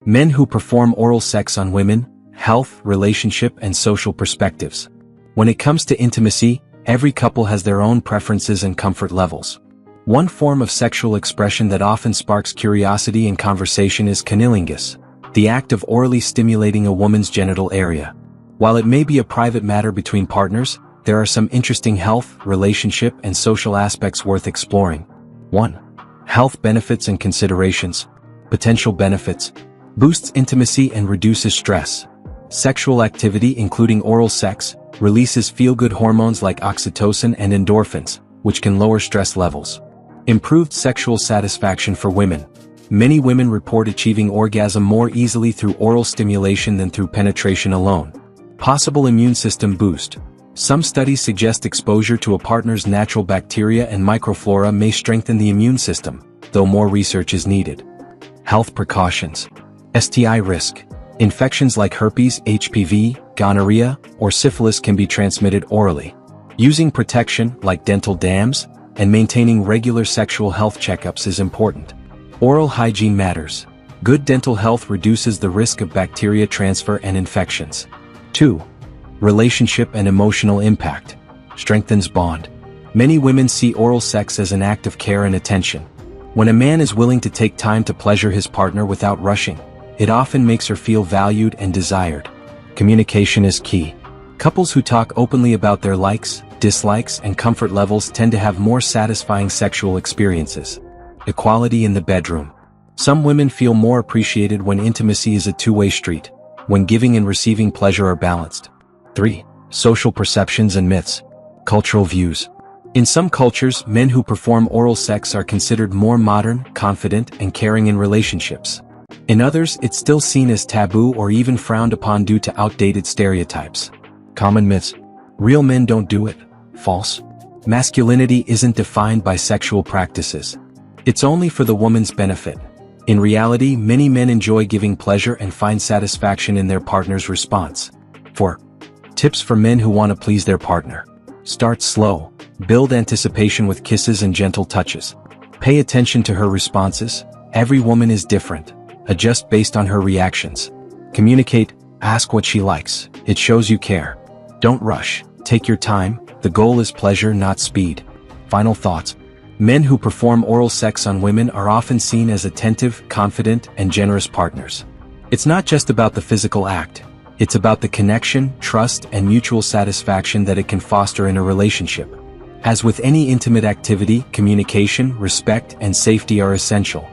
Men who perform oral sex on women, health, relationship, and social perspectives. When it comes to intimacy, every couple has their own preferences and comfort levels. One form of sexual expression that often sparks curiosity and conversation is cunnilingus, the act of orally stimulating a woman's genital area. While it may be a private matter between partners, there are some interesting health, relationship, and social aspects worth exploring. 1. Health benefits and considerations. Potential benefits. Boosts intimacy and reduces stress. Sexual activity including oral sex releases feel-good hormones like oxytocin and endorphins, which can lower stress levels. Improved sexual satisfaction for women. Many women report achieving orgasm more easily through oral stimulation than through penetration alone. Possible immune system boost. Some studies suggest exposure to a partner's natural bacteria and microflora may strengthen the immune system, though more research is needed. Health precautions. STI risk. Infections like herpes, HPV, gonorrhea, or syphilis can be transmitted orally. Using protection, like dental dams, and maintaining regular sexual health checkups is important. Oral hygiene matters. Good dental health reduces the risk of bacteria transfer and infections. 2. Relationship and emotional impact. Strengthens bond. Many women see oral sex as an act of care and attention. When a man is willing to take time to pleasure his partner without rushing, it often makes her feel valued and desired. Communication is key. Couples who talk openly about their likes, dislikes, and comfort levels tend to have more satisfying sexual experiences. Equality in the bedroom. Some women feel more appreciated when intimacy is a two-way street, when giving and receiving pleasure are balanced. 3. Social perceptions and myths. Cultural views. In some cultures, men who perform oral sex are considered more modern, confident, and caring in relationships. In others, it's still seen as taboo or even frowned upon due to outdated stereotypes. Common myths. Real men don't do it. False. Masculinity isn't defined by sexual practices. It's only for the woman's benefit. In reality, many men enjoy giving pleasure and find satisfaction in their partner's response. 4. Tips for men who want to please their partner. Start slow. Build anticipation with kisses and gentle touches. Pay attention to her responses. Every woman is different. Adjust based on her reactions. Communicate. Ask what she likes. It shows you care. Don't rush. Take your time. The goal is pleasure, not speed. Final thoughts. Men who perform oral sex on women are often seen as attentive, confident, and generous partners. It's not just about the physical act. It's about the connection, trust, and mutual satisfaction that it can foster in a relationship. As with any intimate activity, communication, respect, and safety are essential.